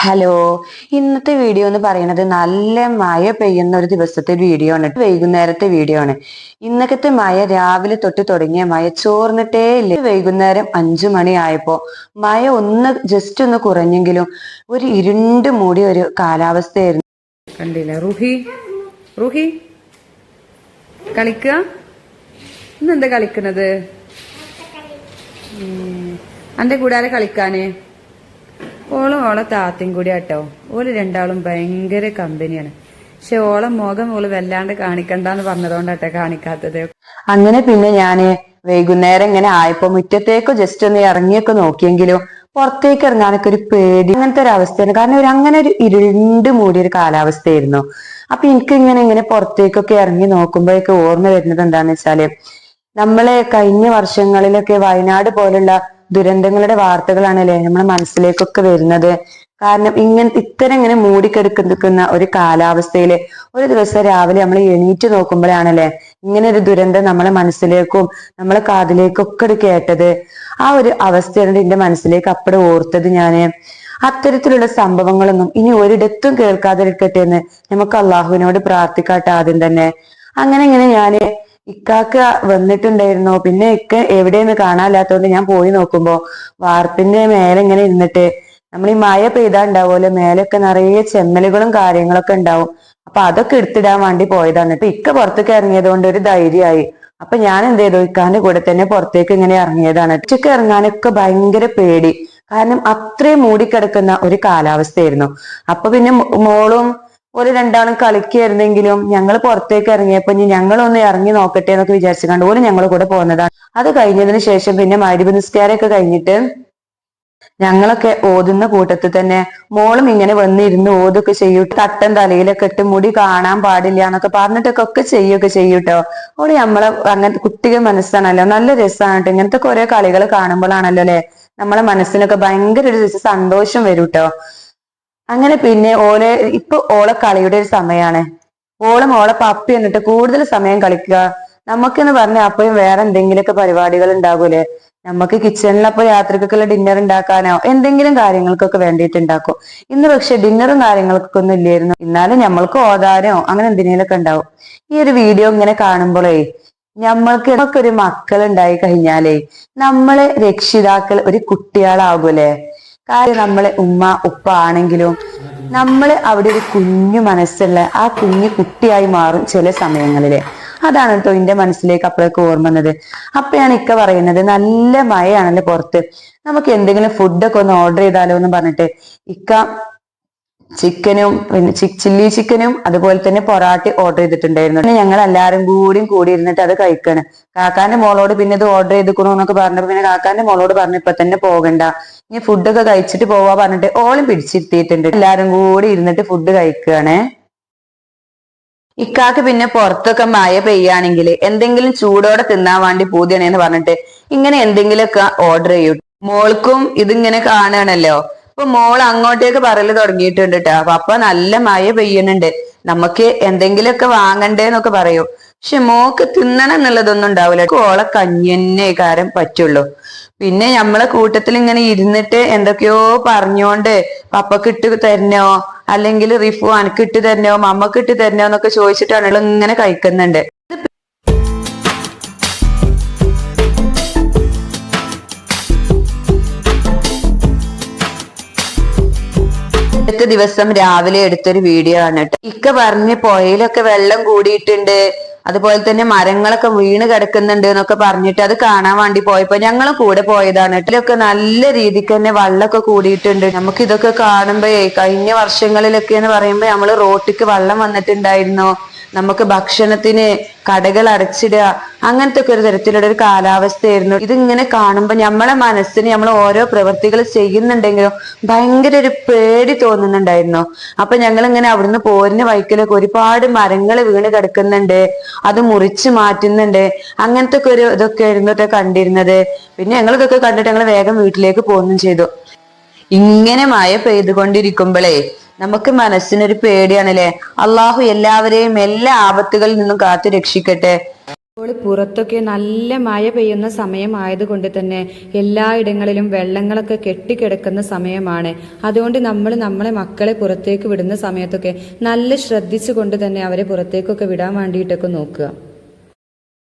Hello, ഇന്നത്തെ video എന്ന് പറയുന്നത് നല്ല മഴ പെയ്യുന്ന ഒരു ദിവസത്തെ വീഡിയോ ആണ്. വൈകുന്നേരത്തെ വീഡിയോ ആണ്. ഇന്നത്തെ മഴ രാവിലെ തൊട്ട് തുടങ്ങിയ മഴ ചോർന്നിട്ടേ ഇല്ല. വൈകുന്നേരം 5 മണി ആയപ്പോ മഴ ജസ്റ്റ് ഒന്ന് കുറഞ്ഞെങ്കിലും ഒരു ഇരുണ്ട് മൂടിയ ഒരു കാലാവസ്ഥയായിരുന്നു. കണ്ടില്ല റുഹി റുഹി കളിക്ക ഇന്നെന്താ കളിക്കണത്? അന്റെ കൂടാരെ കളിക്കാന് ഓളെ താത്തയും കൂടി ആട്ടോ. ഓള് രണ്ടാളും ഭയങ്കര കമ്പനിയാണ്. പക്ഷെ ഓളെ മുഖം ഓള് വല്ലാണ്ട് കാണിക്കണ്ടെന്ന് പറഞ്ഞതുകൊണ്ടാട്ടെ കാണിക്കാത്തത്. അങ്ങനെ പിന്നെ ഞാന് വൈകുന്നേരം ഇങ്ങനെ ആയപ്പോ മുറ്റത്തേക്ക് ജസ്റ്റ് ഒന്ന് ഇറങ്ങിയൊക്കെ നോക്കിയെങ്കിലും പുറത്തേക്ക് ഇറങ്ങാനൊക്കെ ഒരു പേടി, അങ്ങനത്തെ ഒരു അവസ്ഥയാണ്. കാരണം അങ്ങനെ ഒരു ഇരുണ്ട് മൂടിയൊരു കാലാവസ്ഥയായിരുന്നു. അപ്പൊ എനിക്ക് ഇങ്ങനെ പുറത്തേക്കൊക്കെ ഇറങ്ങി നോക്കുമ്പോഴൊക്കെ ഓർമ്മ വരുന്നത് എന്താന്ന് വെച്ചാല്, നമ്മളെ കഴിഞ്ഞ വർഷങ്ങളിലൊക്കെ വയനാട് പോലുള്ള ദുരന്തങ്ങളുടെ വാർത്തകളാണല്ലേ നമ്മുടെ മനസ്സിലേക്കൊക്കെ വരുന്നത്. കാരണം ഇത്തരം ഇങ്ങനെ മൂടിക്കെടുക്കുന്ന ഒരു കാലാവസ്ഥയില് ഒരു ദിവസം രാവിലെ നമ്മൾ എണീറ്റ് നോക്കുമ്പോഴാണല്ലേ ഇങ്ങനെ ഒരു ദുരന്തം നമ്മളെ മനസ്സിലേക്കും നമ്മളെ കാതിലേക്കും ഒക്കെ കേട്ടത്. ആ ഒരു അവസ്ഥയാണ് എന്റെ മനസ്സിലേക്ക് അപ്പടെ ഓർത്തത്. ഞാന് അത്തരത്തിലുള്ള സംഭവങ്ങളൊന്നും ഇനി ഒരിടത്തും കേൾക്കാതിരിക്കട്ടെ എന്ന് നമുക്ക് അള്ളാഹുവിനോട് പ്രാർത്ഥിക്കാട്ടെ ആദ്യം തന്നെ. അങ്ങനെ ഞാന് ഇക്കാക്ക വന്നിട്ടുണ്ടായിരുന്നു. പിന്നെ ഇക്ക എവിടെയെന്ന് കാണാനില്ലാത്തതുകൊണ്ട് ഞാൻ പോയി നോക്കുമ്പോ വാർപ്പിന്റെ മേലെ ഇങ്ങനെ ഇരുന്നിട്ട്, നമ്മൾ ഈ മഴ പെയ്താ ഉണ്ടാവുമല്ലോ മേലൊക്കെ നിറയെ ചെമ്മലുകളും കാര്യങ്ങളൊക്കെ ഉണ്ടാവും. അപ്പൊ അതൊക്കെ എടുത്തിടാൻ വേണ്ടി പോയതാണ്. ഇപ്പൊ ഇക്ക പുറത്തേക്ക് ഇറങ്ങിയത് കൊണ്ട് ഒരു ധൈര്യമായി. അപ്പൊ ഞാൻ എന്ത് ചെയ്തു, ഇക്കാന്റെ കൂടെ തന്നെ പുറത്തേക്ക് ഇങ്ങനെ ഇറങ്ങിയതാണ്. ഉച്ചക്ക് ഇറങ്ങാനൊക്കെ ഭയങ്കര പേടി, കാരണം അത്രയും മൂടിക്കിടക്കുന്ന ഒരു കാലാവസ്ഥയായിരുന്നു. അപ്പൊ പിന്നെ മോളും ഒരു രണ്ടാളും കളിക്കായിരുന്നെങ്കിലും ഞങ്ങൾ പുറത്തേക്ക് ഇറങ്ങിയപ്പോ ഞങ്ങളൊന്ന് ഇറങ്ങി നോക്കട്ടെ എന്നൊക്കെ വിചാരിച്ചുകൊണ്ട് ഓര് ഞങ്ങളുടെ കൂടെ പോകുന്നതാണ്. അത് കഴിഞ്ഞതിന് ശേഷം പിന്നെ മഗ്‌രിബ് നിസ്കാരമൊക്കെ കഴിഞ്ഞിട്ട് ഞങ്ങളൊക്കെ ഓതുന്ന കൂട്ടത്തിൽ തന്നെ മോളും ഇങ്ങനെ വന്നിരുന്ന് ഓതൊക്കെ ചെയ്യും. തട്ടം തലയിലൊക്കെ ഇട്ട് മുടി കാണാൻ പാടില്ല എന്നൊക്കെ പറഞ്ഞിട്ടൊക്കെ ചെയ്യൂട്ടോ. ഓള് നമ്മളെ അങ്ങനത്തെ കുട്ടികൾ മനസ്സാണല്ലോ, നല്ല രസമാണ് കേട്ടോ. ഇങ്ങനത്തെ കുറെ കളികൾ കാണുമ്പോഴാണല്ലോ അല്ലെ നമ്മളെ മനസ്സിനൊക്കെ ഭയങ്കര ഒരു സന്തോഷം വരും കേട്ടോ. അങ്ങനെ പിന്നെ ഓളെ കളിയുടെ ഒരു സമയമാണ്. ഓളെ പപ്പി എന്നിട്ട് കൂടുതൽ സമയം കളിക്കുക. നമുക്കെന്ന് പറഞ്ഞാൽ അപ്പോഴും വേറെ എന്തെങ്കിലുമൊക്കെ പരിപാടികൾ ഉണ്ടാകൂലേ. നമുക്ക് കിച്ചണിലപ്പോ രാത്രിക്കൊക്കെയുള്ള ഡിന്നർ ഉണ്ടാക്കാനോ എന്തെങ്കിലും കാര്യങ്ങൾക്കൊക്കെ വേണ്ടിയിട്ട് ഉണ്ടാക്കും. ഇന്ന് പക്ഷെ ഡിന്നറും കാര്യങ്ങൾക്കൊക്കെ ഒന്നും ഇല്ലായിരുന്നു. എന്നാലും നമ്മൾക്ക് ഓതാനോ അങ്ങനെ എന്തെങ്കിലുമൊക്കെ ഉണ്ടാവും. ഈ ഒരു വീഡിയോ ഇങ്ങനെ കാണുമ്പോഴേ നമുക്കൊരു മക്കൾ ഉണ്ടായി കഴിഞ്ഞാലേ നമ്മളെ രക്ഷിതാക്കൾ ഒരു കുട്ടികളാകൂലേ. കാര്യം നമ്മളെ ഉമ്മ ഉപ്പ ആണെങ്കിലും നമ്മള് അവിടെ ഒരു കുഞ്ഞു മനസ്സുള്ള ആ കുഞ്ഞു കുട്ടിയായി മാറും ചില സമയങ്ങളില്. അതാണ് കേട്ടോ എന്റെ മനസ്സിലേക്ക് അപ്പോഴേക്ക് ഓർമ്മ വന്നത്. അപ്പഴാണ് ഇക്ക പറയുന്നത്, നല്ല മഴയാണല്ലോ പുറത്ത്, നമുക്ക് എന്തെങ്കിലും ഫുഡൊക്കെ ഒന്ന് ഓർഡർ ചെയ്താലോ എന്ന് പറഞ്ഞിട്ട് ഇക്ക ചിക്കനും പിന്നെ ചില്ലി ചിക്കനും അതുപോലെ തന്നെ പൊറാട്ട ഓർഡർ ചെയ്തിട്ടുണ്ടായിരുന്നു. പിന്നെ ഞങ്ങൾ എല്ലാരും കൂടി ഇരുന്നിട്ട് അത് കഴിക്കാണ്. കാക്കാന്റെ മോളോട് പിന്നെ ഇത് ഓർഡർ ചെയ്തിക്കണു എന്നൊക്കെ പറഞ്ഞപ്പോ പിന്നെ കാക്കാന്റെ മോളോട് പറഞ്ഞു ഇപ്പൊ തന്നെ പോകണ്ട, ഇനി ഫുഡൊക്കെ കഴിച്ചിട്ട് പോവാ പറഞ്ഞിട്ട് ഓളും പിടിച്ചിരുത്തിയിട്ടുണ്ട്. എല്ലാരും കൂടി ഇരുന്നിട്ട് ഫുഡ് കഴിക്കുകയാണ്. ഇക്കാക്ക് പിന്നെ പുറത്തൊക്കെ മഴ പെയ്യാണെങ്കിൽ എന്തെങ്കിലും ചൂടോടെ തിന്നാൻ വേണ്ടി പൂതിയാണെന്ന് പറഞ്ഞിട്ട് ഇങ്ങനെ എന്തെങ്കിലുമൊക്കെ ഓർഡർ ചെയ്യും. മോൾക്കും ഇതിങ്ങനെ കാണുകയാണല്ലോ. ഇപ്പൊ മോൾ അങ്ങോട്ടേക്ക് പറയല് തുടങ്ങിയിട്ടുണ്ട് കേട്ടോ. അപ്പൊ നല്ല മഴ പെയ്യുന്നുണ്ട്, നമുക്ക് എന്തെങ്കിലുമൊക്കെ വാങ്ങണ്ടേന്നൊക്കെ പറയും. പക്ഷെ മോക്ക് തിന്നണം എന്നുള്ളതൊന്നും ഉണ്ടാവില്ല. ഓളെ കഞ്ഞി തന്നെ കാരം പറ്റുള്ളൂ. പിന്നെ നമ്മളെ കൂട്ടത്തിൽ ഇങ്ങനെ ഇരുന്നിട്ട് എന്തൊക്കെയോ പറഞ്ഞോണ്ട് പപ്പക്ക് ഇട്ട് തരണോ അല്ലെങ്കിൽ റിഫു അനക്ക് ഇട്ട് തരണോ മമ്മക്ക് ഇട്ട് തരണോ എന്നൊക്കെ ചോദിച്ചിട്ടാണ് ഇങ്ങനെ കഴിക്കുന്നുണ്ട്. അടുത്ത ദിവസം രാവിലെ എടുത്തൊരു വീഡിയോ ആണ് കേട്ടോ. ഇക്ക പറഞ്ഞ് പുഴയിലൊക്കെ വെള്ളം കൂടിയിട്ടുണ്ട്, അതുപോലെ തന്നെ മരങ്ങളൊക്കെ വീണ് കിടക്കുന്നുണ്ട് എന്നൊക്കെ പറഞ്ഞിട്ട് അത് കാണാൻ വേണ്ടി പോയപ്പോ ഞങ്ങൾ കൂടെ പോയതാണ്. ഇതിലൊക്കെ നല്ല രീതിക്ക് തന്നെ വെള്ളമൊക്കെ കൂടിയിട്ടുണ്ട്. നമുക്ക് ഇതൊക്കെ കാണുമ്പോഴേ കഴിഞ്ഞ വർഷങ്ങളിലൊക്കെ എന്ന് പറയുമ്പോ നമ്മള് റോട്ടിക്ക് വെള്ളം വന്നിട്ടുണ്ടായിരുന്നു. നമുക്ക് ഭക്ഷണത്തിന് കടകൾ അടച്ചിടുക അങ്ങനത്തെ ഒക്കെ ഒരു തരത്തിലുള്ള ഒരു കാലാവസ്ഥയായിരുന്നു. ഇതിങ്ങനെ കാണുമ്പോ നമ്മളെ മനസ്സിന് നമ്മൾ ഓരോ പ്രവൃത്തികൾ ചെയ്യുന്നുണ്ടെങ്കിലും ഭയങ്കര ഒരു പേടി തോന്നുന്നുണ്ടായിരുന്നു. അപ്പൊ ഞങ്ങൾ ഇങ്ങനെ അവിടുന്ന് പോരുന്ന വഴിക്കലൊക്കെ ഒരുപാട് മരങ്ങൾ വീണ് കിടക്കുന്നുണ്ട്, അത് മുറിച്ചു മാറ്റുന്നുണ്ട്, അങ്ങനത്തെ ഒക്കെ ഒരു ഇതൊക്കെ ആയിരുന്നു കണ്ടിരുന്നത്. പിന്നെ ഞങ്ങൾ ഇതൊക്കെ കണ്ടിട്ട് ഞങ്ങൾ വേഗം വീട്ടിലേക്ക് പോകുകയും ചെയ്തു. ഇങ്ങനെ മഴ പെയ്തുകൊണ്ടിരിക്കുമ്പോഴേ നമുക്ക് മനസ്സിനൊരു പേടിയാണല്ലേ. അള്ളാഹു എല്ലാവരെയും എല്ലാ ആപത്തുകളിൽ നിന്നും കാത്തു രക്ഷിക്കട്ടെ. ഇപ്പോൾ പുറത്തൊക്കെ നല്ല മഴ പെയ്യുന്ന സമയമായതുകൊണ്ട് തന്നെ എല്ലായിടങ്ങളിലും വെള്ളങ്ങളൊക്കെ കെട്ടിക്കിടക്കുന്ന സമയമാണ്. അതുകൊണ്ട് നമ്മളെ മക്കളെ പുറത്തേക്ക് വിടുന്ന സമയത്തൊക്കെ നല്ല ശ്രദ്ധിച്ചുകൊണ്ട് തന്നെ അവരെ പുറത്തേക്കൊക്കെ വിടാൻ വേണ്ടിയിട്ടൊക്കെ നോക്കുക.